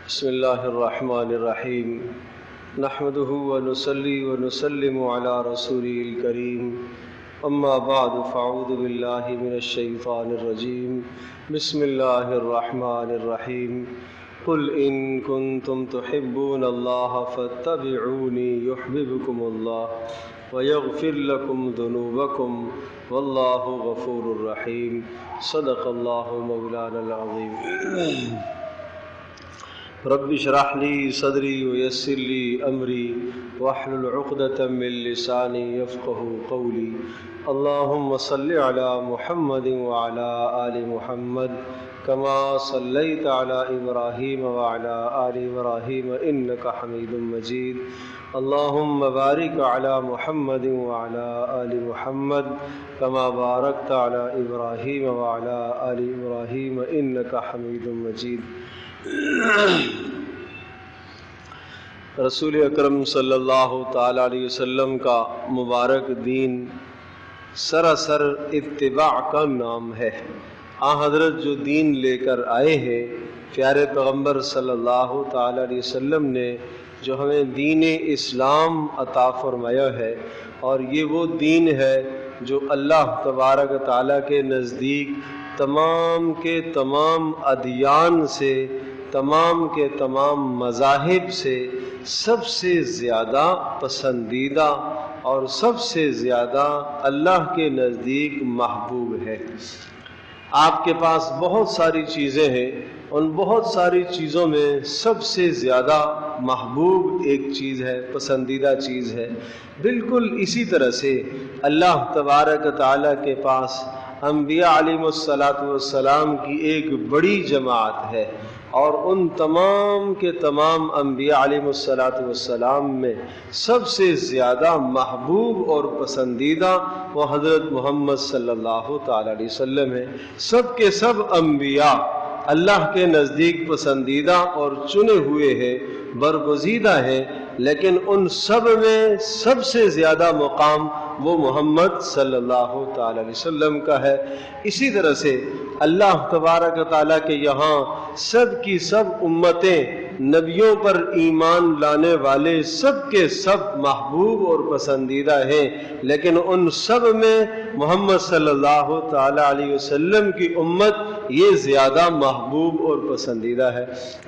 بسم اللہ الرحمن الرحیم نحمده ونصلي ونسلم على رسوله الكريم اما بعد فاعوذ باللہ من الشیطان الرجیم بسم اللہ الرحمن الرحیم قل ان کنتم تحبون اللہ فاتبعونی یحببکم اللہ ویغفر لکم ذنوبکم واللہ غفور الرحیم صدق اللہ مولانا العظیم رب اشرح لی صدری ویسر لی امری واحلل عقدۃ من لسانی یفقهوا قولی اللہم صل علی محمد وعلی آل محمد کما صلیت علی ابراہیم وعلی آل ابراہیم انک حمید مجید اللہم بارک علی محمد وعلی آل محمد کما بارکت علی ابراہیم وعلی آل ابراہیم انک حمید مجید۔ رسول اکرم صلی اللہ تعالی علیہ وسلم کا مبارک دین سراسر اتباع کا نام ہے۔ حضرت جو دین لے کر آئے ہیں، پیارے پیغمبر صلی اللہ تعالی علیہ وسلم نے جو ہمیں دین اسلام عطا فرمایا ہے، اور یہ وہ دین ہے جو اللہ تبارک تعالیٰ کے نزدیک تمام کے تمام ادیان سے، تمام کے تمام مذاہب سے سب سے زیادہ پسندیدہ اور سب سے زیادہ اللہ کے نزدیک محبوب ہے۔ آپ کے پاس بہت ساری چیزیں ہیں، ان بہت ساری چیزوں میں سب سے زیادہ محبوب ایک چیز ہے، پسندیدہ چیز ہے۔ بالکل اسی طرح سے اللہ تبارک تعالیٰ کے پاس انبیاء علیہ السلام کی ایک بڑی جماعت ہے، اور ان تمام کے تمام انبیاء علیہ السلام میں سب سے زیادہ محبوب اور پسندیدہ وہ حضرت محمد صلی اللہ تعالی علیہ وسلم ہے۔ سب کے سب انبیاء اللہ کے نزدیک پسندیدہ اور چنے ہوئے ہیں، برگزیدہ ہیں، لیکن ان سب میں سب سے زیادہ مقام وہ محمد صلی اللہ تعالی علیہ وسلم کا ہے۔ اسی طرح سے اللہ تبارک تعالیٰ کے یہاں سب کی سب امتیں، نبیوں پر ایمان لانے والے سب کے سب محبوب اور پسندیدہ ہیں، لیکن ان سب میں محمد صلی اللہ تعالی علیہ وسلم کی امت یہ زیادہ محبوب اور پسندیدہ ہے۔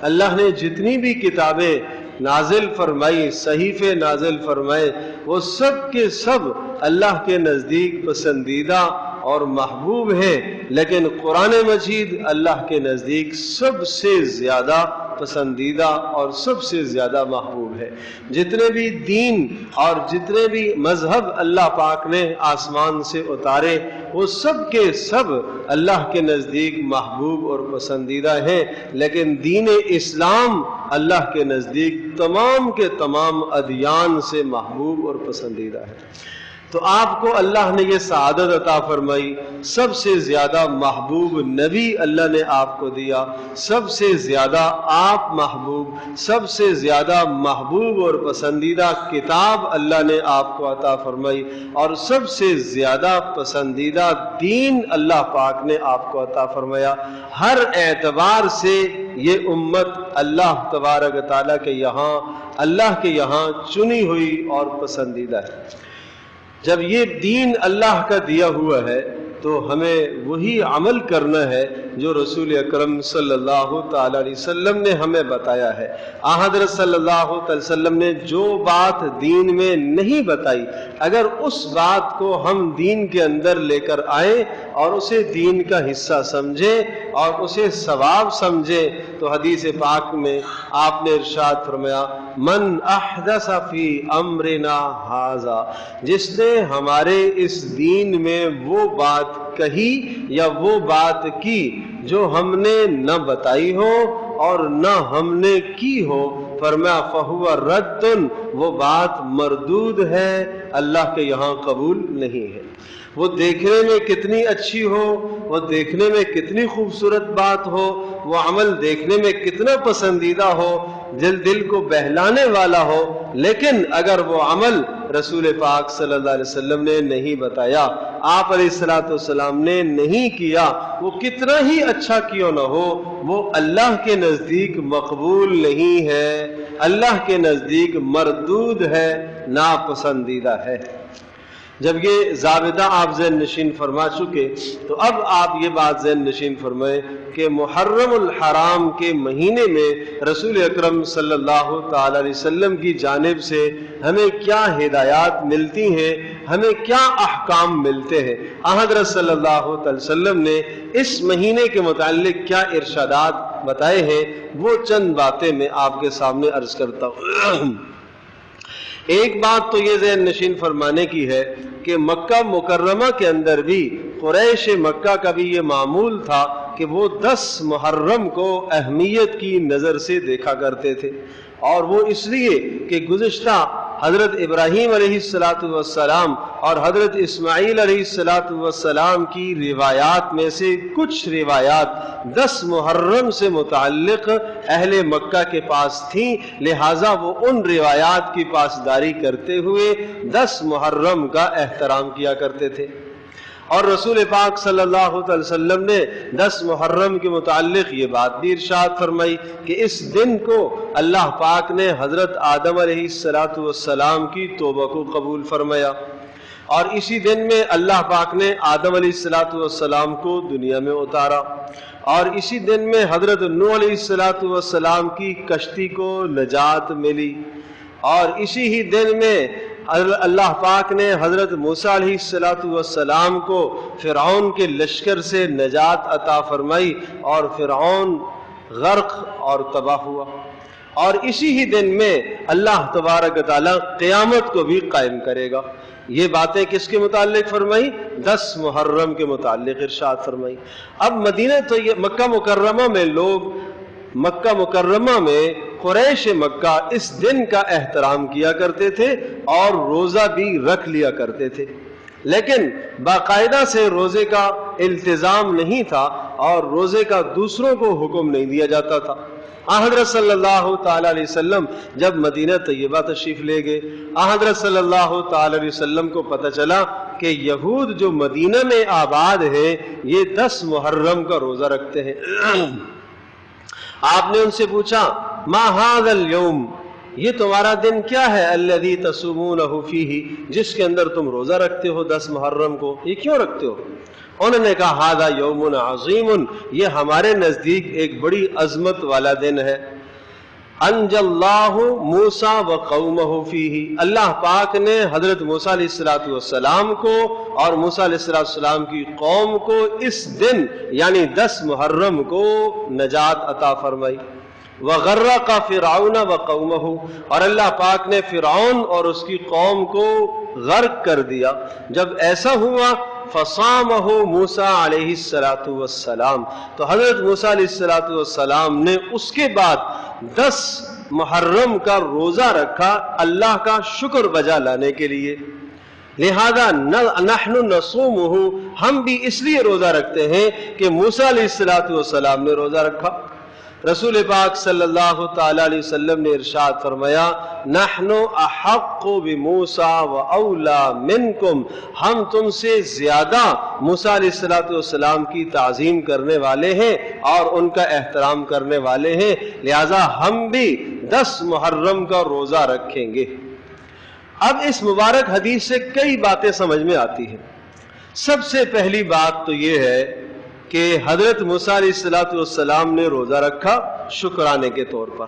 اللہ نے جتنی بھی کتابیں نازل فرمائی، صحیفے نازل فرمائے، وہ سب کے سب اللہ کے نزدیک پسندیدہ اور محبوب ہیں، لیکن قرآن مجید اللہ کے نزدیک سب سے زیادہ پسندیدہ اور سب سے زیادہ محبوب ہے۔ جتنے بھی دین اور جتنے بھی مذہب اللہ پاک نے آسمان سے اتارے، وہ سب کے سب اللہ کے نزدیک محبوب اور پسندیدہ ہیں، لیکن دین اسلام اللہ کے نزدیک تمام کے تمام ادیان سے محبوب اور پسندیدہ ہے۔ تو آپ کو اللہ نے یہ سعادت عطا فرمائی، سب سے زیادہ محبوب نبی اللہ نے آپ کو دیا، سب سے زیادہ آپ محبوب، سب سے زیادہ محبوب اور پسندیدہ کتاب اللہ نے آپ کو عطا فرمائی، اور سب سے زیادہ پسندیدہ دین اللہ پاک نے آپ کو عطا فرمایا۔ ہر اعتبار سے یہ امت اللہ تبارک تعالیٰ کے یہاں، اللہ کے یہاں چنی ہوئی اور پسندیدہ ہے۔ جب یہ دین اللہ کا دیا ہوا ہے تو ہمیں وہی عمل کرنا ہے جو رسول اکرم صلی اللہ تعالی علیہ وسلم نے ہمیں بتایا ہے۔ حضرت صلی اللہ تعالی وسلم نے جو بات دین میں نہیں بتائی، اگر اس بات کو ہم دین کے اندر لے کر آئیں اور اسے دین کا حصہ سمجھیں اور اسے ثواب سمجھیں، تو حدیث پاک میں آپ نے ارشاد فرمایا، من احدث فی امرنا ھذا، جس نے ہمارے اس دین میں وہ بات کہی یا وہ بات کی جو ہم نے نہ بتائی ہو اور نہ ہم نے کی ہو، فرمایا فہو رد، وہ بات مردود ہے، اللہ کے یہاں قبول نہیں ہے۔ وہ دیکھنے میں کتنی اچھی ہو، وہ دیکھنے میں کتنی خوبصورت بات ہو، وہ عمل دیکھنے میں کتنا پسندیدہ ہو، دل کو بہلانے والا ہو، لیکن اگر وہ عمل رسول پاک صلی اللہ علیہ وسلم نے نہیں بتایا، آپ علیہ الصلوۃ والسلام نے نہیں کیا، وہ کتنا ہی اچھا کیوں نہ ہو، وہ اللہ کے نزدیک مقبول نہیں ہے، اللہ کے نزدیک مردود ہے، ناپسندیدہ ہے۔ جب یہ ضابطہ آپ ذہن نشین فرما چکے تو اب آپ یہ بات ذہن نشین فرمائیں کہ محرم الحرام کے مہینے میں رسول اکرم صلی اللہ تعالی علیہ وسلم کی جانب سے ہمیں کیا ہدایات ملتی ہیں، ہمیں کیا احکام ملتے ہیں۔ حضرت صلی اللہ تعالی وسلم نے اس مہینے کے متعلق کیا ارشادات بتائے ہیں، وہ چند باتیں میں آپ کے سامنے عرض کرتا ہوں۔ ایک بات تو یہ ذہن نشین فرمانے کی ہے کہ مکہ مکرمہ کے اندر بھی قریش مکہ کا بھی یہ معمول تھا کہ وہ 10 محرم کو اہمیت کی نظر سے دیکھا کرتے تھے، اور وہ اس لیے کہ گزشتہ حضرت ابراہیم علیہ السلام اور حضرت اسماعیل علیہ السلام کی روایات میں سے کچھ روایات 10 محرم سے متعلق اہل مکہ کے پاس تھیں، لہٰذا وہ ان روایات کی پاسداری کرتے ہوئے 10 محرم کا احترام کیا کرتے تھے۔ اور رسول پاک صلی اللہ علیہ وسلم نے 10 محرم کے متعلق یہ بات بھی ارشاد فرمائی کہ اس دن کو اللہ پاک نے حضرت آدم علیہ السلام کی توبہ کو قبول فرمایا، اور اسی دن میں اللہ پاک نے آدم علیہ السلام کو دنیا میں اتارا، اور اسی دن میں حضرت نوح علیہ السلام کی کشتی کو نجات ملی، اور اسی ہی دن میں اللہ پاک نے حضرت موسیٰ علیہ السلام کو فرعون کے لشکر سے نجات عطا فرمائی، اور فرعون غرق اور تباہ ہوا، اور اسی ہی دن میں اللہ تبارک تعالیٰ قیامت کو بھی قائم کرے گا۔ یہ باتیں کس کے متعلق فرمائی؟ 10 محرم کے متعلق ارشاد فرمائی۔ اب مکہ مکرمہ میں لوگ مکہ مکرمہ میں قریش مکہ اس دن کا احترام کیا کرتے تھے اور روزہ بھی رکھ لیا کرتے تھے، لیکن باقاعدہ سے روزے کا التزام نہیں تھا اور روزے کا دوسروں کو حکم نہیں دیا جاتا تھا۔ حضرت صلی اللہ تعالی علیہ وسلم جب مدینہ طیبہ تشریف لے گئے، حضرت صلی اللہ تعالی علیہ وسلم کو پتہ چلا کہ یہود جو مدینہ میں آباد ہیں یہ 10 محرم کا روزہ رکھتے ہیں۔ آپ نے ان سے پوچھا ما ھذا اليوم، یہ تمہارا دن کیا ہے، الذی تصومونہ فیہ، جس کے اندر تم روزہ رکھتے ہو 10 محرم کو، یہ کیوں رکھتے ہو؟ انہوں نے کہا ھذا یوم عظیم، یہ ہمارے نزدیک ایک بڑی عظمت والا دن ہے۔ انجى اللہ موسیٰ وقومہ فیہ، اللہ پاک نے حضرت موسیٰ علیہ السلام کو اور موسیٰ علیہ السلام کی قوم کو اس دن یعنی 10 محرم کو نجات عطا فرمائی۔ وغرق فرعون وقومہ، اور اللہ پاک نے فرعون اور اس کی قوم کو غرق کر دیا۔ جب ایسا ہوا فصامہ موسیٰ علیہ السلام، تو حضرت موسیٰ علیہ السلام نے اس کے بعد 10 محرم کا روزہ رکھا اللہ کا شکر بجا لانے کے لیے۔ لہذا نحن نصومہ، ہم بھی اس لیے روزہ رکھتے ہیں کہ موسیٰ علیہ السلام نے روزہ رکھا۔ رسول پاک صلی اللہ تعالی علیہ وسلم نے ارشاد فرمایا نحن احق بموسیٰ واولا منکم، ہم تم سے زیادہ موسیٰ علیہ السلام کی تعظیم کرنے والے ہیں اور ان کا احترام کرنے والے ہیں، لہذا ہم بھی 10 محرم کا روزہ رکھیں گے۔ اب اس مبارک حدیث سے کئی باتیں سمجھ میں آتی ہیں۔ سب سے پہلی بات تو یہ ہے کہ حضرت موسیٰ علیہ السلام نے روزہ رکھا شکرانے کے طور پر۔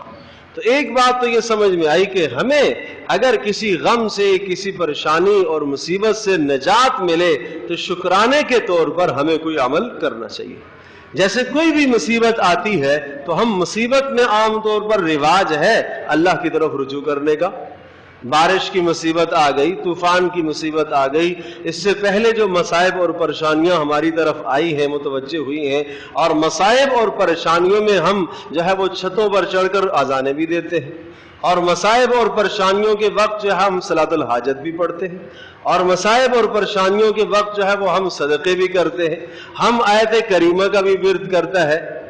تو ایک بات تو یہ سمجھ میں آئی کہ ہمیں اگر کسی غم سے، کسی پریشانی اور مصیبت سے نجات ملے تو شکرانے کے طور پر ہمیں کوئی عمل کرنا چاہیے۔ جیسے کوئی بھی مصیبت آتی ہے تو ہم مصیبت میں عام طور پر رواج ہے اللہ کی طرف رجوع کرنے کا۔ بارش کی مصیبت آ گئی، طوفان کی مصیبت آ گئی، اس سے پہلے جو مصائب اور پریشانیاں ہماری طرف آئی ہیں، متوجہ ہوئی ہیں، اور مصائب اور پریشانیوں میں ہم جو ہے وہ چھتوں پر چڑھ کر اذانیں بھی دیتے ہیں، اور مصائب اور پریشانیوں کے وقت جو ہے ہم صلاۃ الحاجت بھی پڑھتے ہیں، اور مصائب اور پریشانیوں کے وقت جو ہے وہ ہم صدقے بھی کرتے ہیں، ہم آیت کریمہ کا بھی ورد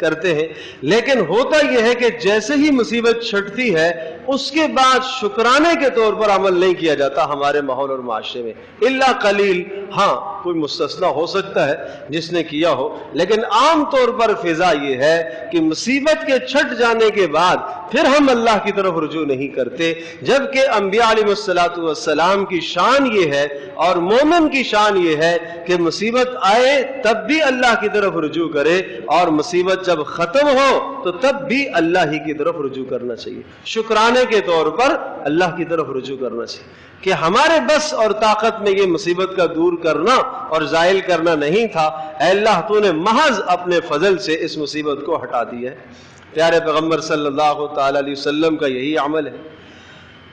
کرتے ہیں۔ لیکن ہوتا یہ ہے کہ جیسے ہی مصیبت چھٹتی ہے اس کے بعد شکرانے کے طور پر عمل نہیں کیا جاتا ہمارے ماحول اور معاشرے میں، الا قلیل، ہاں کوئی مستثنا ہو سکتا ہے جس نے کیا ہو، لیکن عام طور پر فضا یہ ہے کہ مصیبت کے چھٹ جانے کے بعد پھر ہم اللہ کی طرف رجوع نہیں کرتے، جبکہ انبیاء علیہ السلام کی شان یہ ہے اور مومن کی شان یہ ہے کہ مصیبت آئے تب بھی اللہ کی طرف رجوع کرے، اور مصیبت جب ختم ہو تو تب بھی اللہ ہی کی طرف رجوع کرنا چاہیے، شکرانے کے طور پر اللہ کی طرف رجوع کرنا چاہیے کہ ہمارے بس اور طاقت میں یہ مصیبت کا دور کرنا اور زائل کرنا نہیں تھا، اے اللہ تو نے محض اپنے فضل سے اس مصیبت کو ہٹا دیا ہے۔ پیارے پیغمبر صلی اللہ تعالی علیہ وسلم کا یہی عمل ہے،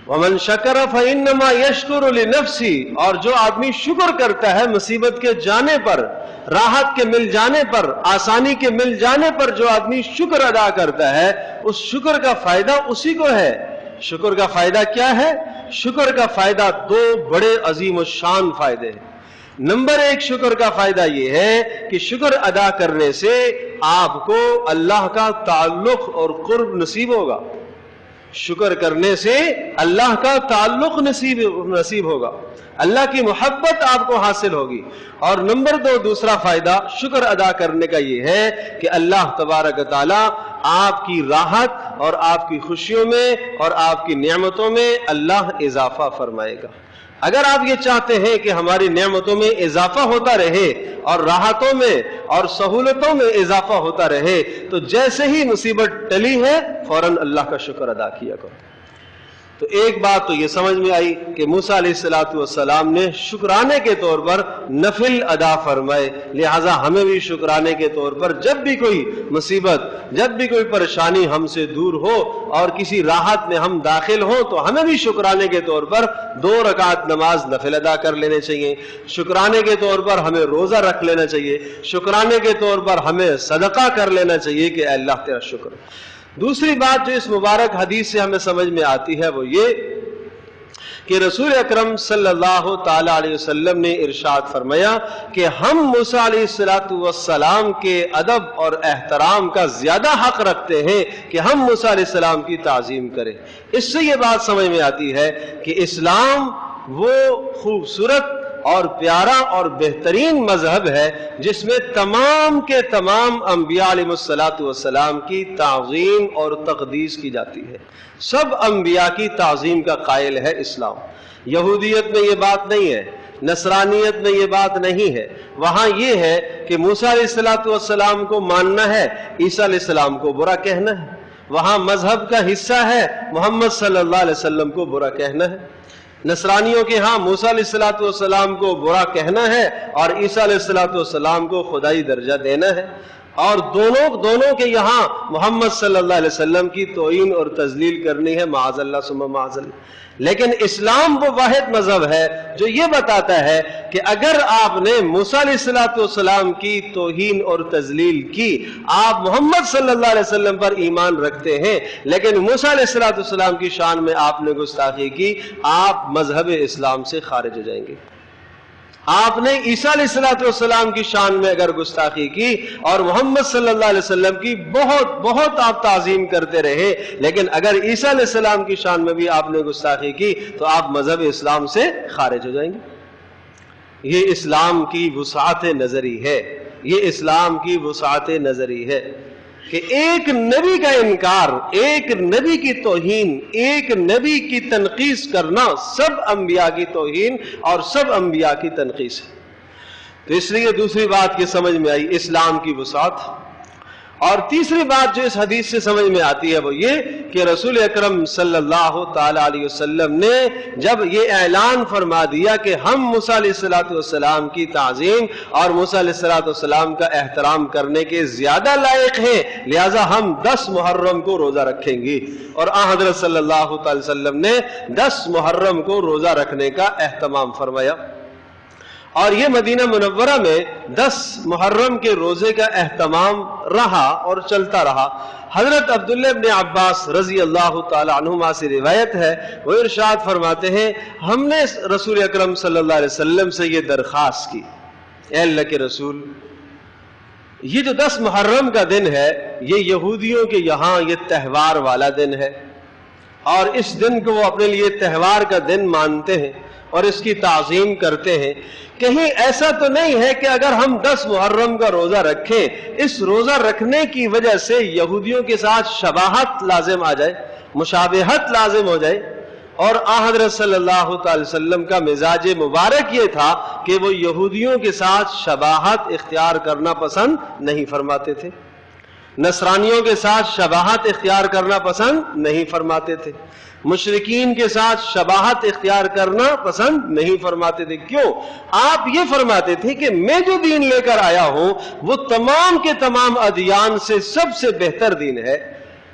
وَمَن شَكَرَ فَإِنَّمَا يَشْكُرُ لِنَفْسِهِ، اور جو آدمی شکر کرتا ہے مصیبت کے جانے پر، راحت کے مل جانے پر، آسانی کے مل جانے پر، جو آدمی شکر ادا کرتا ہے اس شکر کا فائدہ اسی کو ہے۔ شکر کا فائدہ کیا ہے؟ شکر کا فائدہ دو بڑے عظیم الشان فائدے ہیں۔ نمبر ایک، شکر کا فائدہ یہ ہے کہ شکر ادا کرنے سے آپ کو اللہ کا تعلق اور قرب نصیب ہوگا، شکر کرنے سے اللہ کا تعلق نصیب ہوگا، اللہ کی محبت آپ کو حاصل ہوگی۔ اور نمبر دو، دوسرا فائدہ شکر ادا کرنے کا یہ ہے کہ اللہ تبارک تعالی آپ کی راحت اور آپ کی خوشیوں میں اور آپ کی نعمتوں میں اللہ اضافہ فرمائے گا۔ اگر آپ یہ چاہتے ہیں کہ ہماری نعمتوں میں اضافہ ہوتا رہے اور راحتوں میں اور سہولتوں میں اضافہ ہوتا رہے تو جیسے ہی مصیبت ٹلی ہے فوراً اللہ کا شکر ادا کیا کرو۔ تو ایک بات تو یہ سمجھ میں آئی کہ موسیٰ علیہ السلام نے شکرانے کے طور پر نفل ادا فرمائے، لہٰذا ہمیں بھی شکرانے کے طور پر جب بھی کوئی مصیبت، جب بھی کوئی پریشانی ہم سے دور ہو اور کسی راحت میں ہم داخل ہوں تو ہمیں بھی شکرانے کے طور پر 2 رکعت نماز نفل ادا کر لینے چاہیے، شکرانے کے طور پر ہمیں روزہ رکھ لینا چاہیے، شکرانے کے طور پر ہمیں صدقہ کر لینا چاہیے کہ اے اللہ تیرا شکر۔ دوسری بات جو اس مبارک حدیث سے ہمیں سمجھ میں آتی ہے وہ یہ کہ رسول اکرم صلی اللہ تعالی علیہ وسلم نے ارشاد فرمایا کہ ہم موسیٰ علیہ السلام کے ادب اور احترام کا زیادہ حق رکھتے ہیں کہ ہم موسیٰ علیہ السلام کی تعظیم کریں۔ اس سے یہ بات سمجھ میں آتی ہے کہ اسلام وہ خوبصورت اور پیارا اور بہترین مذہب ہے جس میں تمام کے تمام انبیاء علیہ السلام کی تعظیم اور تقدیس کی جاتی ہے۔ سب انبیاء کی تعظیم کا قائل ہے اسلام۔ یہودیت میں یہ بات نہیں ہے، نصرانیت میں یہ بات نہیں ہے، وہاں یہ ہے کہ موسیٰ علیہ السلام کو ماننا ہے، عیسیٰ علیہ السلام کو برا کہنا ہے۔ وہاں مذہب کا حصہ ہے محمد صلی اللہ علیہ وسلم کو برا کہنا ہے۔ نصرانیوں کے ہاں موسیٰ علیہ السلام کو برا کہنا ہے اور عیسیٰ علیہ السلام کو خدائی درجہ دینا ہے، اور دونوں کے یہاں محمد صلی اللہ علیہ وسلم کی توہین اور تذلیل کرنی ہے، معاذ اللہ ثم معاذ اللہ۔ لیکن اسلام وہ واحد مذہب ہے جو یہ بتاتا ہے کہ اگر آپ نے موسیٰ علیہ السلام کی توہین اور تذلیل کی، آپ محمد صلی اللہ علیہ وسلم پر ایمان رکھتے ہیں لیکن موسیٰ علیہ السلام کی شان میں آپ نے گستاخی کی، آپ مذہب اسلام سے خارج ہو جائیں گے۔ آپ نے عیسیٰ علیہ السلام کی شان میں اگر گستاخی کی اور محمد صلی اللہ علیہ وسلم کی بہت آپ تعظیم کرتے رہے، لیکن اگر عیسیٰ علیہ السلام کی شان میں بھی آپ نے گستاخی کی تو آپ مذہب اسلام سے خارج ہو جائیں گے۔ یہ اسلام کی وسعت نظری ہے، یہ اسلام کی وسعت نظری ہے کہ ایک نبی کا انکار، ایک نبی کی توہین، ایک نبی کی تنقیص کرنا سب انبیاء کی توہین اور سب انبیاء کی تنقیص ہے۔ تو اس لیے دوسری بات یہ سمجھ میں آئی اسلام کی وسعت۔ اور تیسری بات جو اس حدیث سے سمجھ میں آتی ہے وہ یہ کہ رسول اکرم صلی اللہ تعالی علیہ وسلم نے جب یہ اعلان فرما دیا کہ ہم موسیٰ علیہ السلام کی تعظیم اور موسیٰ علیہ السلام کا احترام کرنے کے زیادہ لائق ہیں، لہٰذا ہم 10 محرم کو روزہ رکھیں گے، اور آن حضرت صلی اللہ تعالی وسلم نے 10 محرم کو روزہ رکھنے کا اہتمام فرمایا، اور یہ مدینہ منورہ میں 10 محرم کے روزے کا اہتمام رہا اور چلتا رہا۔ حضرت عبداللہ ابن عباس رضی اللہ تعالی عنہما سے روایت ہے، وہ ارشاد فرماتے ہیں ہم نے رسول اکرم صلی اللہ علیہ وسلم سے یہ درخواست کی، اے اللہ کے رسول، یہ جو 10 محرم کا دن ہے یہ یہودیوں کے یہاں یہ تہوار والا دن ہے، اور اس دن کو وہ اپنے لیے تہوار کا دن مانتے ہیں اور اس کی تعظیم کرتے ہیں. کہیں ایسا تو نہیں ہے کہ اگر ہم 10 محرم کا روزہ رکھیں، اس روزہ رکھنے کی وجہ سے یہودیوں کے ساتھ شباہت لازم آ جائے، مشابہت لازم ہو جائے. اور حضرت صلی اللہ تعالی وسلم کا مزاج مبارک یہ تھا کہ وہ یہودیوں کے ساتھ شباہت اختیار کرنا پسند نہیں فرماتے تھے، نصرانیوں کے ساتھ شباہت اختیار کرنا پسند نہیں فرماتے تھے، مشرکین کے ساتھ شباہت اختیار کرنا پسند نہیں فرماتے تھے. کیوں؟ آپ یہ فرماتے تھے کہ میں جو دین لے کر آیا ہوں وہ تمام کے تمام ادیان سے سب سے بہتر دین ہے،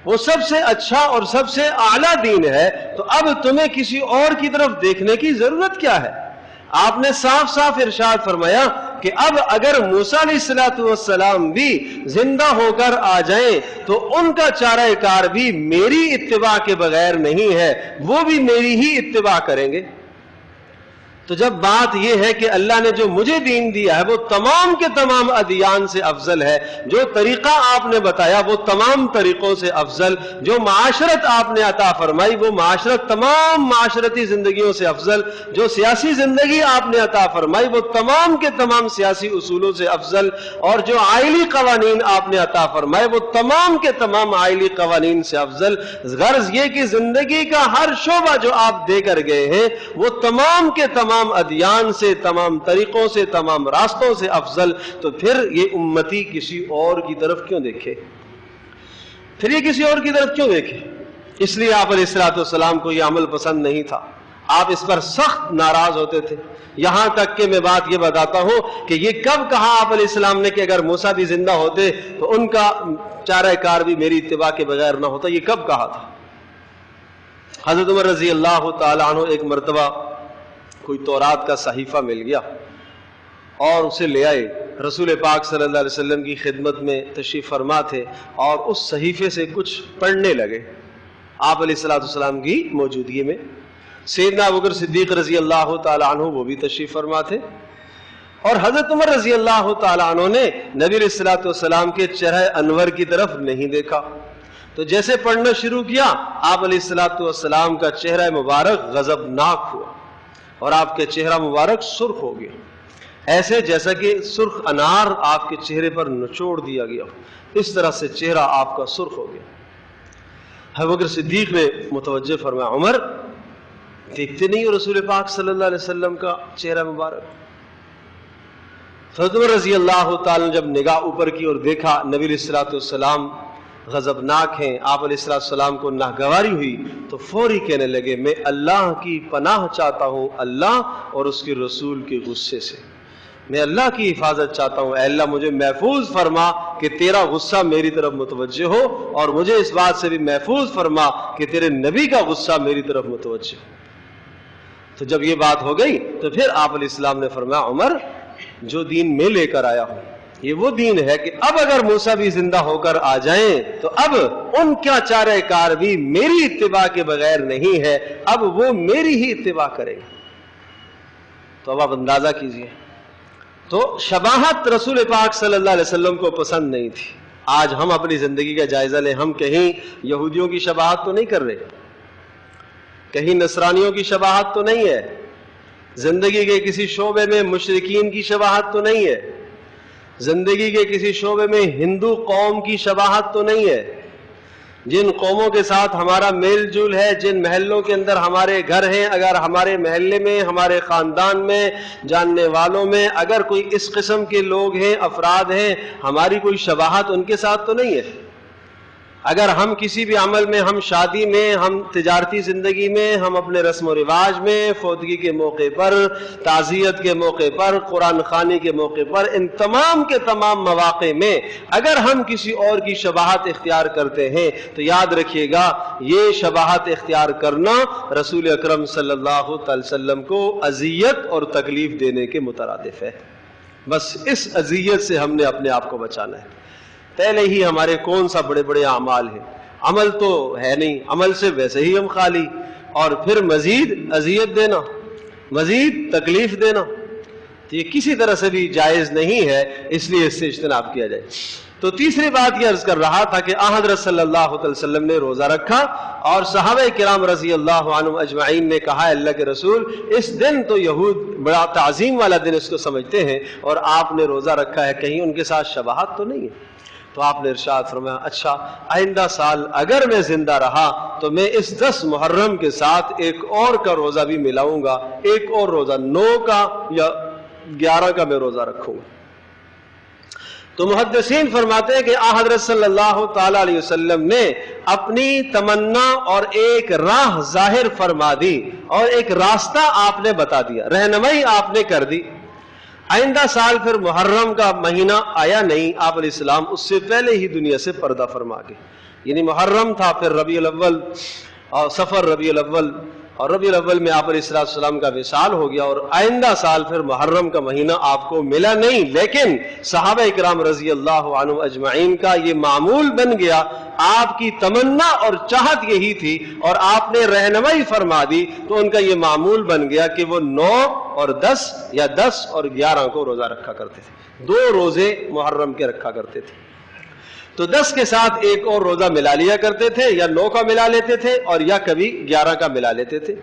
وہ سب سے اچھا اور سب سے اعلیٰ دین ہے. تو اب تمہیں کسی اور کی طرف دیکھنے کی ضرورت کیا ہے؟ آپ نے صاف صاف ارشاد فرمایا کہ اب اگر موسیٰ علیہ السلام بھی زندہ ہو کر آ جائیں تو ان کا چارہ کار بھی میری اتباع کے بغیر نہیں ہے، وہ بھی میری ہی اتباع کریں گے. تو جب بات یہ ہے کہ اللہ نے جو مجھے دین دیا ہے وہ تمام کے تمام ادیان سے افضل ہے، جو طریقہ آپ نے بتایا وہ تمام طریقوں سے افضل، جو معاشرت آپ نے عطا فرمائی وہ معاشرت تمام معاشرتی زندگیوں سے افضل، جو سیاسی زندگی آپ نے عطا فرمائی وہ تمام کے تمام سیاسی اصولوں سے افضل، اور جو آئلی قوانین آپ نے عطا فرمائے وہ تمام کے تمام آئلی قوانین سے افضل. غرض یہ کہ زندگی کا ہر شعبہ جو آپ دے کر گئے ہیں وہ تمام کے تمام ادیان سے، تمام طریقوں سے، تمام راستوں سے افضل. تو پھر یہ امتی کسی اور کی طرف کیوں دیکھے؟ پھر یہ کسی اور کی طرف کیوں دیکھے؟ اس لیے آپ علیہ السلام کو یہ عمل پسند نہیں تھا، آپ اس پر سخت ناراض ہوتے تھے. یہاں تک کہ میں بات یہ بتاتا ہوں کہ یہ کب کہا آپ علیہ السلام نے کہ اگر موسیٰ بھی زندہ ہوتے تو ان کا چارہ کار بھی میری اتباع کے بغیر نہ ہوتا، یہ کب کہا تھا؟ حضرت عمر رضی اللہ تعالی عنہ ایک مرتبہ کوئی تورات کا صحیفہ مل گیا اور اسے لے آئے، رسول پاک صلی اللہ علیہ وسلم کی خدمت میں تشریف فرما تھے اور اس صحیفے سے کچھ پڑھنے لگے آپ علیہ السلام کی موجودگی میں. سیدنا ابوبکر صدیق رضی اللہ تعالی عنہ وہ بھی تشریف فرما تھے، اور حضرت عمر رضی اللہ تعالی عنہ نے نبی علیہ السلام کے چہرہ انور کی طرف نہیں دیکھا. تو جیسے پڑھنا شروع کیا آپ علیہ السلام کا چہرہ مبارک غضبناک ہوا اور آپ کے چہرہ مبارک سرخ ہو گیا، ایسے جیسا کہ سرخ انار آپ کے چہرے پر نچوڑ دیا گیا، اس طرح سے چہرہ آپ کا سرخ ہو گیا. ابوبکر صدیق نے متوجہ فرمایا عمر دیکھتے نہیں ہو رسول پاک صلی اللہ علیہ وسلم کا چہرہ مبارک؟ حضرت عمر رضی اللہ تعالی نے جب نگاہ اوپر کی اور دیکھا نبی علیہ السلام غضبناک ہیں، آپ علیہ السلام کو ناگواری ہوئی تو فوری کہنے لگے میں اللہ کی پناہ چاہتا ہوں اللہ اور اس کے رسول کے غصے سے، میں اللہ کی حفاظت چاہتا ہوں. اے اللہ مجھے محفوظ فرما کہ تیرا غصہ میری طرف متوجہ ہو، اور مجھے اس بات سے بھی محفوظ فرما کہ تیرے نبی کا غصہ میری طرف متوجہ ہو. تو جب یہ بات ہو گئی تو پھر آپ علیہ السلام نے فرمایا عمر جو دین میں لے کر آیا ہوں یہ وہ دین ہے کہ اب اگر موسیٰ بھی زندہ ہو کر آ جائیں تو اب ان کا چارہ کار بھی میری اتباع کے بغیر نہیں ہے، اب وہ میری ہی اتباع کریں گے. تو اب آپ اندازہ کیجئے، تو شباہت رسول پاک صلی اللہ علیہ وسلم کو پسند نہیں تھی. آج ہم اپنی زندگی کا جائزہ لیں، ہم کہیں یہودیوں کی شباہت تو نہیں کر رہے، کہیں نصرانیوں کی شباہت تو نہیں ہے، زندگی کے کسی شعبے میں مشرکین کی شباہت تو نہیں ہے، زندگی کے کسی شعبے میں ہندو قوم کی شباہت تو نہیں ہے. جن قوموں کے ساتھ ہمارا میل جول ہے، جن محلوں کے اندر ہمارے گھر ہیں، اگر ہمارے محلے میں، ہمارے خاندان میں، جاننے والوں میں اگر کوئی اس قسم کے لوگ ہیں، افراد ہیں، ہماری کوئی شباہت ان کے ساتھ تو نہیں ہے. اگر ہم کسی بھی عمل میں، ہم شادی میں، ہم تجارتی زندگی میں، ہم اپنے رسم و رواج میں، فوتگی کے موقع پر، تعزیت کے موقع پر، قرآن خوانی کے موقع پر، ان تمام کے تمام مواقع میں اگر ہم کسی اور کی شباہت اختیار کرتے ہیں تو یاد رکھیے گا یہ شباہت اختیار کرنا رسول اکرم صلی اللہ علیہ وسلم کو اذیت اور تکلیف دینے کے مترادف ہے. بس اس اذیت سے ہم نے اپنے آپ کو بچانا ہے. پہلے ہی ہمارے کون سا بڑے بڑے اعمال ہیں، عمل تو ہے نہیں، عمل سے ویسے ہی ہم خالی، اور پھر مزید اذیت دینا، مزید تکلیف دینا، تو یہ کسی طرح سے بھی جائز نہیں ہے، اس لیے اس سے اجتناب کیا جائے. تو تیسری بات یہ عرض کر رہا تھا کہ حضرت صلی اللہ علیہ وسلم نے روزہ رکھا اور صحابہ کرام رضی اللہ عنہم اجمعین نے کہا اللہ کے رسول اس دن تو یہود بڑا تعظیم والا دن اس کو سمجھتے ہیں اور آپ نے روزہ رکھا ہے، کہیں ان کے ساتھ شباہت تو نہیں ہے؟ تو آپ نے ارشاد فرمایا اچھا آئندہ سال اگر میں زندہ رہا تو میں اس 10 محرم کے ساتھ ایک اور کا روزہ بھی ملاؤں گا، ایک اور روزہ 9 کا یا 11 کا میں روزہ رکھوں گا۔ تو محدثین فرماتے ہیں کہ حضرت صلی اللہ تعالی علیہ وسلم نے اپنی تمنا اور ایک راہ ظاہر فرما دی اور ایک راستہ آپ نے بتا دیا، رہنمائی آپ نے کر دی۔ آئندہ سال پھر محرم کا مہینہ آیا نہیں، آپ علیہ السلام اس سے پہلے ہی دنیا سے پردہ فرما گئے، یعنی محرم تھا، پھر ربیع الاول اور سفر ربیع الاول، اور ربیع الاول میں آپ علیہ السلام کا وصال ہو گیا، اور آئندہ سال پھر محرم کا مہینہ آپ کو ملا نہیں، لیکن صحابہ کرام رضی اللہ عنہم اجمعین کا یہ معمول بن گیا، آپ کی تمنا اور چاہت یہی تھی اور آپ نے رہنمائی فرما دی تو ان کا یہ معمول بن گیا کہ وہ 9 اور 10 یا 10 اور 11 کو روزہ رکھا کرتے تھے، 2 روزے محرم کے رکھا کرتے تھے۔ تو 10 کے ساتھ ایک اور روزہ ملا لیا کرتے تھے، یا 9 کا ملا لیتے تھے اور یا کبھی 11 کا ملا لیتے تھے۔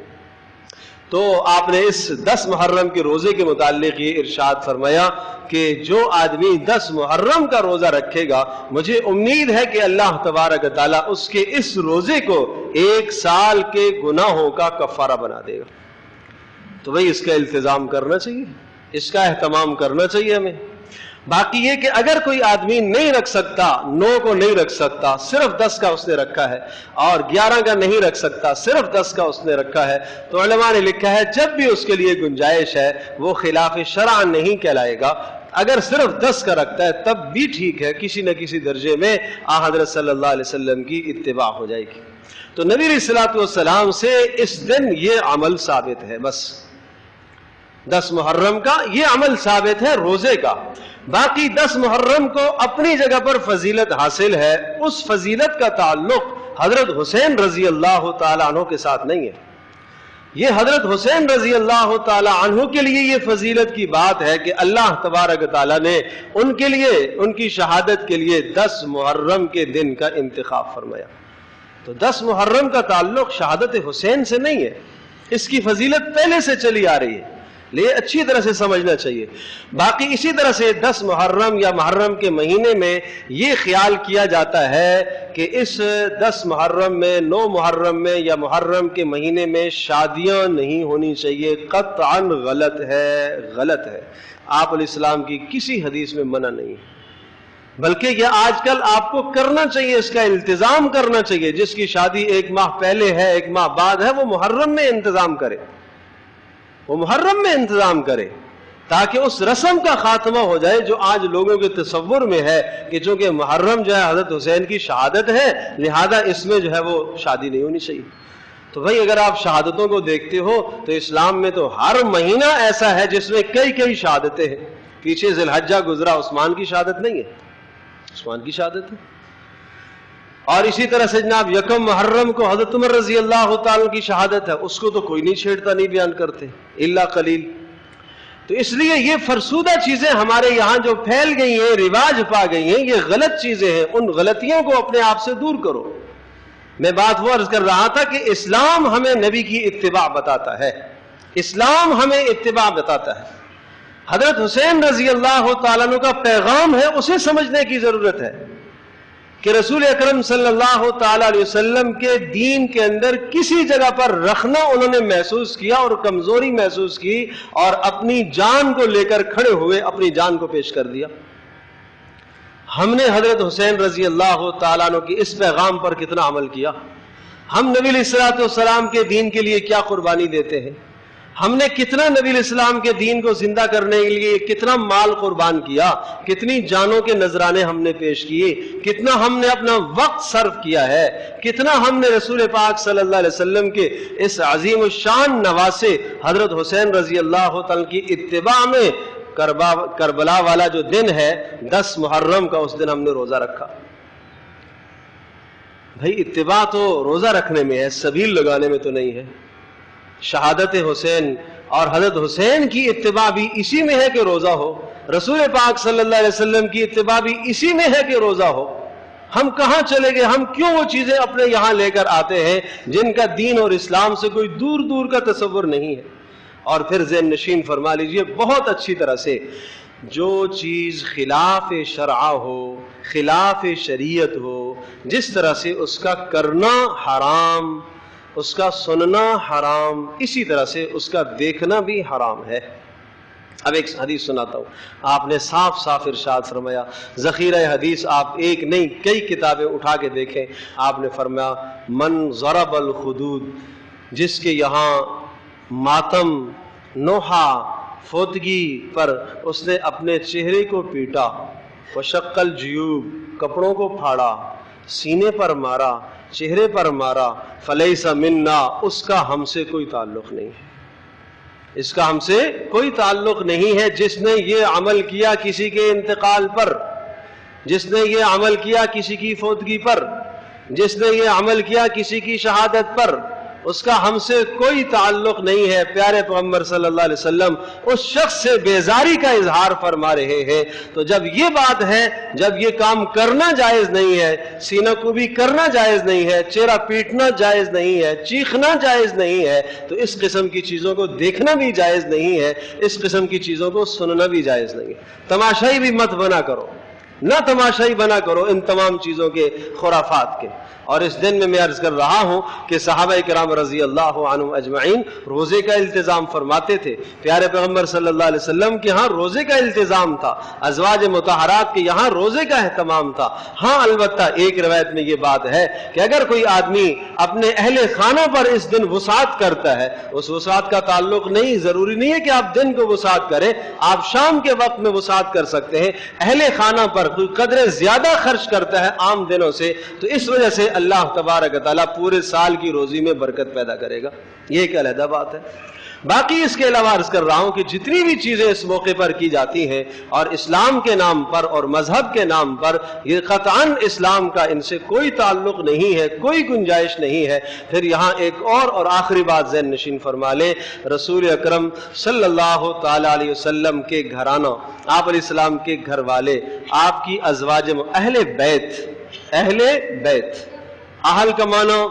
تو آپ نے اس 10 محرم کے روزے کے متعلق یہ ارشاد فرمایا کہ جو آدمی 10 محرم کا روزہ رکھے گا مجھے امید ہے کہ اللہ تبارک تعالیٰ اس کے اس روزے کو 1 سال کے گناہوں کا کفارہ بنا دے گا۔ تو بھئی اس کا التزام کرنا چاہیے، اس کا اہتمام کرنا چاہیے ہمیں۔ باقی یہ کہ اگر کوئی آدمی نہیں رکھ سکتا، 9 کو نہیں رکھ سکتا، صرف 10 کا اس نے رکھا ہے، اور 11 کا نہیں رکھ سکتا، صرف 10 کا اس نے رکھا ہے، تو علماء نے لکھا ہے جب بھی اس کے لیے گنجائش ہے وہ خلاف شرع نہیں کہلائے گا۔ اگر صرف 10 کا رکھتا ہے تب بھی ٹھیک ہے، کسی نہ کسی درجے میں حضرت صلی اللہ علیہ وسلم کی اتباع ہو جائے گی۔ تو نبی علیہ الصلوۃ والسلام سے اس دن یہ عمل ثابت ہے، بس 10 محرم کا یہ عمل ثابت ہے روزے کا۔ باقی 10 محرم کو اپنی جگہ پر فضیلت حاصل ہے، اس فضیلت کا تعلق حضرت حسین رضی اللہ تعالی عنہ کے ساتھ نہیں ہے، یہ حضرت حسین رضی اللہ تعالی عنہ کے لیے یہ فضیلت کی بات ہے کہ اللہ تبارک تعالیٰ نے ان کے لیے، ان کی شہادت کے لیے 10 محرم کے دن کا انتخاب فرمایا۔ تو 10 محرم کا تعلق شہادت حسین سے نہیں ہے، اس کی فضیلت پہلے سے چلی آ رہی ہے، لیے اچھی طرح سے سمجھنا چاہیے۔ باقی اسی طرح سے 10 محرم یا محرم کے مہینے میں یہ خیال کیا جاتا ہے کہ اس 10 محرم میں، 9 محرم میں یا محرم کے مہینے میں شادیاں نہیں ہونی چاہیے، قطعاً غلط ہے، غلط ہے۔ آپ علیہ السلام کی کسی حدیث میں منع نہیں ہے، بلکہ یہ آج کل آپ کو کرنا چاہیے، اس کا التزام کرنا چاہیے۔ جس کی شادی 1 ماہ پہلے ہے، 1 ماہ بعد ہے، وہ محرم میں انتظام کرے، وہ محرم میں انتظام کرے، تاکہ اس رسم کا خاتمہ ہو جائے جو آج لوگوں کے تصور میں ہے کہ چونکہ محرم جو ہے حضرت حسین کی شہادت ہے لہذا اس میں جو ہے وہ شادی نہیں ہونی چاہیے۔ تو بھائی اگر آپ شہادتوں کو دیکھتے ہو تو اسلام میں تو ہر مہینہ ایسا ہے جس میں کئی شہادتیں ہیں۔ پیچھے ذی الحجہ گزرا، عثمان کی شہادت نہیں ہے، عثمان کی شہادت ہے۔ اور اسی طرح سے جناب 1 محرم کو حضرت عمر رضی اللہ تعالیٰ کی شہادت ہے، اس کو تو کوئی نہیں چھیڑتا، نہیں بیان کرتے الا قلیل۔ تو اس لیے یہ فرسودہ چیزیں ہمارے یہاں جو پھیل گئی ہیں، رواج پا گئی ہیں، یہ غلط چیزیں ہیں، ان غلطیوں کو اپنے آپ سے دور کرو۔ میں بات وہ عرض کر رہا تھا کہ اسلام ہمیں نبی کی اتباع بتاتا ہے، اسلام ہمیں اتباع بتاتا ہے۔ حضرت حسین رضی اللہ تعالیٰ عنہ کا پیغام ہے، اسے سمجھنے کی ضرورت ہے کہ رسول اکرم صلی اللہ تعالی علیہ وسلم کے دین کے اندر کسی جگہ پر رکھنا انہوں نے محسوس کیا اور کمزوری محسوس کی اور اپنی جان کو لے کر کھڑے ہوئے، اپنی جان کو پیش کر دیا۔ ہم نے حضرت حسین رضی اللہ تعالیٰ عنہ کی اس پیغام پر کتنا عمل کیا؟ ہم نبی علیہ الصلوۃ والسلام کے دین کے لیے کیا قربانی دیتے ہیں؟ ہم نے کتنا نبی علیہ السلام کے دین کو زندہ کرنے کے لیے کتنا مال قربان کیا، کتنی جانوں کے نذرانے ہم نے پیش کیے، کتنا ہم نے اپنا وقت صرف کیا ہے، کتنا ہم نے رسول پاک صلی اللہ علیہ وسلم کے اس عظیم الشان نواسے حضرت حسین رضی اللہ تعالیٰ کی اتباع میں کربلا والا جو دن ہے 10 محرم کا، اس دن ہم نے روزہ رکھا۔ بھائی اتباع تو روزہ رکھنے میں ہے، سبیل لگانے میں تو نہیں ہے۔ شہادت حسین اور حضرت حسین کی اتباع بھی اسی میں ہے کہ روزہ ہو، رسول پاک صلی اللہ علیہ وسلم کی اتباع بھی اسی میں ہے کہ روزہ ہو۔ ہم کہاں چلے گئے؟ ہم کیوں وہ چیزیں اپنے یہاں لے کر آتے ہیں جن کا دین اور اسلام سے کوئی دور دور کا تصور نہیں ہے؟ اور پھر ذہن نشین فرما لیجئے بہت اچھی طرح سے، جو چیز خلاف شرع ہو، خلاف شریعت ہو، جس طرح سے اس کا کرنا حرام، اس کا سننا حرام، اسی طرح سے اس کا دیکھنا بھی حرام ہے۔ اب ایک حدیث سناتا ہوں، آپ نے صاف صاف ارشاد فرمایا، ذخیرہ حدیث آپ ایک نہیں کئی کتابیں اٹھا کے دیکھیں، آپ نے فرمایا من ضرب الخدود، جس کے یہاں ماتم، نوحہ، فوتگی پر اس نے اپنے چہرے کو پیٹا، وشق الجیوب، کپڑوں کو پھاڑا، سینے پر مارا، چہرے پر مارا، فلیس منا، اس کا ہم سے کوئی تعلق نہیں ہے، اس کا ہم سے کوئی تعلق نہیں ہے۔ جس نے یہ عمل کیا کسی کے انتقال پر، جس نے یہ عمل کیا کسی کی فوتگی پر، جس نے یہ عمل کیا کسی کی شہادت پر، اس کا ہم سے کوئی تعلق نہیں ہے۔ پیارے پیغمبر صلی اللہ علیہ وسلم اس شخص سے بیزاری کا اظہار فرما رہے ہیں۔ تو جب یہ بات ہے، جب یہ کام کرنا جائز نہیں ہے، سینہ کو بھی کرنا جائز نہیں ہے، چہرہ پیٹنا جائز نہیں ہے، چیخنا جائز نہیں ہے، تو اس قسم کی چیزوں کو دیکھنا بھی جائز نہیں ہے، اس قسم کی چیزوں کو سننا بھی جائز نہیں ہے۔ تماشائی بھی مت بنا کرو، نہ تماشائی بنا کرو ان تمام چیزوں کے، خرافات کے۔ اور اس دن میں میں عرض کر رہا ہوں کہ صحابہ کرام رضی اللہ عنہم اجمعین روزے کا التزام فرماتے تھے۔ پیارے پیغمبر صلی اللہ علیہ وسلم کے ہاں روزے کا التزام تھا، ازواج مطہرات کے یہاں روزے کا اہتمام تھا۔ ہاں البتہ ایک روایت میں یہ بات ہے کہ اگر کوئی آدمی اپنے اہل خانہ پر اس دن وسعت کرتا ہے، اس وسعت کا تعلق نہیں، ضروری نہیں ہے کہ آپ دن کو وسعت کریں، آپ شام کے وقت میں وسعت کر سکتے ہیں۔ اہل خانہ پر کوئی قدر زیادہ خرچ کرتا ہے عام دنوں سے، تو اس وجہ سے اللہ تبارک تعالیٰ پورے سال کی روزی میں برکت پیدا کرے گا، یہ ایک علیحدہ بات ہے۔ باقی اس کے علاوہ عرض کر رہا ہوں کہ جتنی بھی چیزیں اس موقع پر کی جاتی ہیں اور اسلام کے نام پر اور مذہب کے نام پر، یہ قطعاً اسلام کا ان سے کوئی تعلق نہیں ہے، کوئی گنجائش نہیں ہے۔ پھر یہاں ایک اور آخری بات ذہن نشین فرما لیں، رسول اکرم صلی اللہ تعالی علیہ وسلم کے گھرانہ، آپ علیہ السلام کے گھر والے، آپ کی ازواج اہل بیت، اہل بیت، اہل کا معنی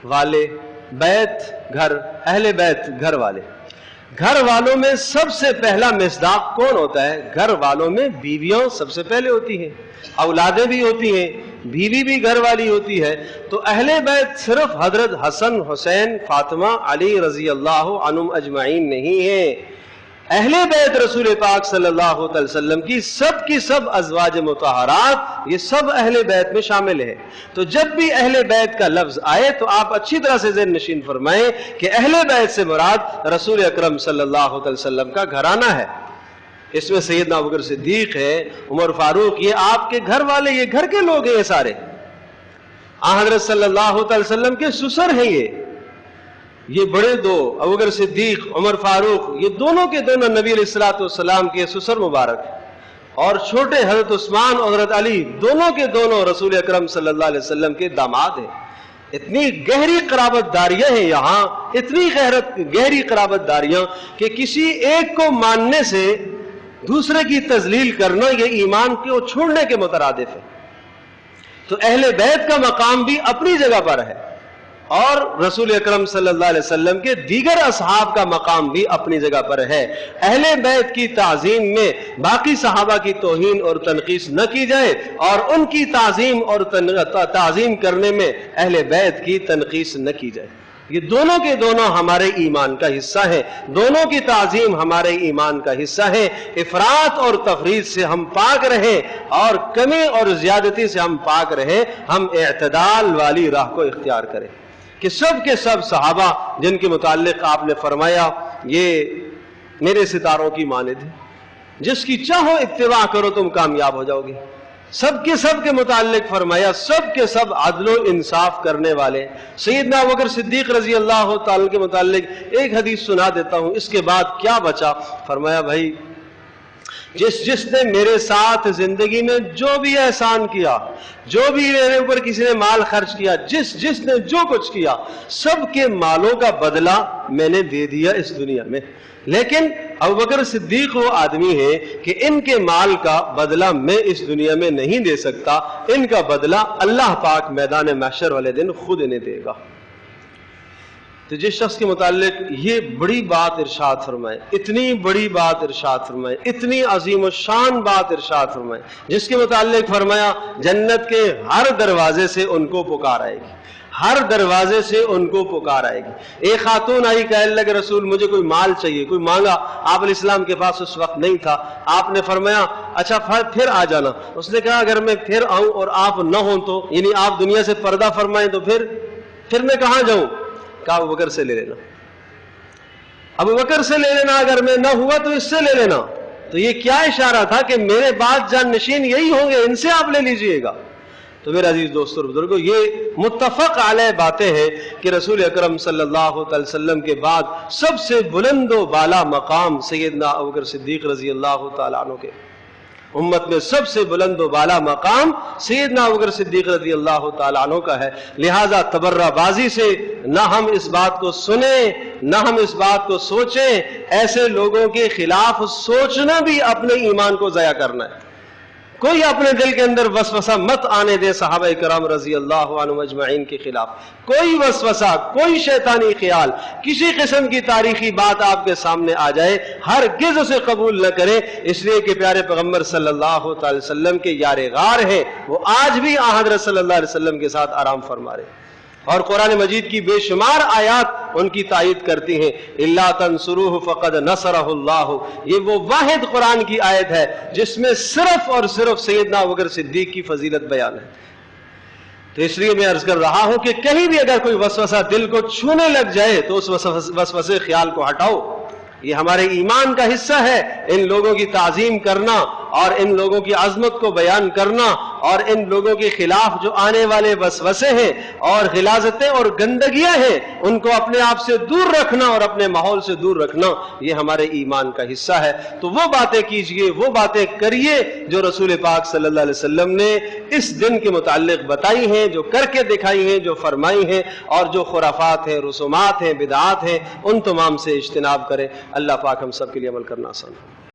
والے، بیت گھر، اہل بیت گھر والے۔ گھر والوں میں سب سے پہلا مصداق کون ہوتا ہے؟ گھر والوں میں بیویاں سب سے پہلے ہوتی ہیں، اولادیں بھی ہوتی ہیں، بیوی بھی گھر والی ہوتی ہے۔ تو اہل بیت صرف حضرت حسن، حسین، فاطمہ، علی رضی اللہ عنہم اجمعین نہیں ہیں، اہل بیت رسول پاک صلی اللہ علیہ وسلم کی سب ازواج مطہرات، یہ سب اہل بیت میں شامل ہے۔ تو جب بھی اہل بیت کا لفظ آئے تو آپ اچھی طرح سے ذہن نشین فرمائیں کہ اہل بیت سے مراد رسول اکرم صلی اللہ علیہ وسلم کا گھرانہ ہے۔ اس میں سیدنا ابوبکر صدیق ہے، عمر فاروق، یہ آپ کے گھر والے، یہ گھر کے لوگ ہیں، یہ سارے حضرت صلی اللہ علیہ وسلم کے سسر ہیں۔ یہ بڑے دو، ابوبکر صدیق، عمر فاروق، یہ دونوں کے دونوں نبی علیہ الصلوۃ والسلام کے سسر مبارک، اور چھوٹے حضرت عثمان اور حضرت علی دونوں کے دونوں رسول اکرم صلی اللہ علیہ وسلم کے داماد ہیں۔ اتنی گہری قرابت داریاں ہیں یہاں، اتنی گہری قرابت داریاں کہ کسی ایک کو ماننے سے دوسرے کی تذلیل کرنا یہ ایمان کو چھوڑنے کے مترادف ہے۔ تو اہل بیت کا مقام بھی اپنی جگہ پر ہے، اور رسول اکرم صلی اللہ علیہ وسلم کے دیگر اصحاب کا مقام بھی اپنی جگہ پر ہے۔ اہل بیت کی تعظیم میں باقی صحابہ کی توہین اور تنقیص نہ کی جائے، اور ان کی تعظیم اور تعظیم کرنے میں اہل بیت کی تنقیص نہ کی جائے۔ یہ دونوں کے دونوں ہمارے ایمان کا حصہ ہیں، دونوں کی تعظیم ہمارے ایمان کا حصہ ہے۔ افراط اور تفریط سے ہم پاک رہیں، اور کمی اور زیادتی سے ہم پاک رہیں، ہم اعتدال والی راہ کو اختیار کریں کہ سب کے سب صحابہ جن کے متعلق آپ نے فرمایا یہ میرے ستاروں کی مانند ہے، جس کی چاہو اتباع کرو تم کامیاب ہو جاؤ گے۔ سب کے متعلق فرمایا سب کے سب عدل و انصاف کرنے والے۔ سیدنا ابوبکر صدیق رضی اللہ تعالی کے متعلق ایک حدیث سنا دیتا ہوں، اس کے بعد کیا بچا؟ فرمایا بھائی جس نے میرے ساتھ زندگی میں جو بھی احسان کیا، جو بھی میرے اوپر کسی نے مال خرچ کیا، جس نے جو کچھ کیا، سب کے مالوں کا بدلہ میں نے دے دیا اس دنیا میں۔ لیکن ابوبکر صدیق وہ آدمی ہے کہ ان کے مال کا بدلہ میں اس دنیا میں نہیں دے سکتا، ان کا بدلہ اللہ پاک میدان محشر والے دن خود انہیں دے گا۔ تو جس شخص کے متعلق یہ بڑی بات ارشاد فرمائے، اتنی بڑی بات ارشاد فرمائے، اتنی عظیم و شان بات ارشاد فرمائے، جس کے متعلق فرمایا جنت کے ہر دروازے سے ان کو پکار آئے گی، ہر دروازے سے ان کو پکار آئے گی۔ ایک خاتون آئی کہ اللہ کے رسول مجھے کوئی مال چاہیے، کوئی مانگا، آپ علیہ السلام کے پاس اس وقت نہیں تھا، آپ نے فرمایا اچھا پھر آ جانا۔ اس نے کہا اگر میں پھر آؤں اور آپ نہ ہوں تو، یعنی آپ دنیا سے پردہ فرمائیں تو پھر میں کہاں جاؤں؟ کہا ابوبکر سے لے لینا، ابوبکر سے لے لینا، اگر میں نہ ہوا تو اس سے لے لینا۔ تو یہ کیا اشارہ تھا کہ میرے بعد جان نشین یہی ہوں گے، ان سے آپ لے لیجئے گا۔ تو میرے عزیز دوستو اور بزرگوں، یہ متفق علیہ باتیں ہیں کہ رسول اکرم صلی اللہ علیہ وسلم کے بعد سب سے بلند و بالا مقام سیدنا ابوبکر صدیق رضی اللہ تعالیٰ عنہ کے، امت میں سب سے بلند و بالا مقام سیدنا ابوبکر صدیق رضی اللہ تعالیٰ عنہ کا ہے۔ لہذا تبرہ بازی سے نہ ہم اس بات کو سنیں، نہ ہم اس بات کو سوچیں، ایسے لوگوں کے خلاف سوچنا بھی اپنے ایمان کو ضائع کرنا ہے۔ کوئی اپنے دل کے اندر وسوسہ مت آنے دے صحابہ کرام رضی اللہ عنہم اجمعین کے خلاف، کوئی وسوسہ، کوئی شیطانی خیال، کسی قسم کی تاریخی بات آپ کے سامنے آ جائے، ہرگز اسے قبول نہ کریں، اس لیے کہ پیارے پیغمبر صلی اللہ علیہ وسلم کے یار غار ہیں، وہ آج بھی حضرت صلی اللہ علیہ وسلم کے ساتھ آرام فرما رہے ہیں، اور قرآن مجید کی بے شمار آیات ان کی تائید کرتی ہیں۔ الا تنصروہ فقد نصرہ اللہ، یہ وہ واحد قرآن کی آیت ہے جس میں صرف اور صرف سیدنا ابوبکر صدیق کی فضیلت بیان ہے۔ تو اس لیے میں عرض کر رہا ہوں کہ کہیں بھی اگر کوئی وسوسہ دل کو چھونے لگ جائے تو اس وسوسے خیال کو ہٹاؤ، یہ ہمارے ایمان کا حصہ ہے۔ ان لوگوں کی تعظیم کرنا اور ان لوگوں کی عظمت کو بیان کرنا اور ان لوگوں کے خلاف جو آنے والے وسوسے ہیں اور غلاظتیں اور گندگیاں ہیں ان کو اپنے آپ سے دور رکھنا اور اپنے ماحول سے دور رکھنا، یہ ہمارے ایمان کا حصہ ہے۔ تو وہ باتیں کیجئے، وہ باتیں کریے جو رسول پاک صلی اللہ علیہ وسلم نے اس دن کے متعلق بتائی ہیں، جو کر کے دکھائی ہیں، جو فرمائی ہیں، اور جو خرافات ہیں، رسومات ہیں، بدعات ہیں، ان تمام سے اجتناب کریں۔ اللہ پاک ہم سب کے لیے عمل کرنا آسان ہو۔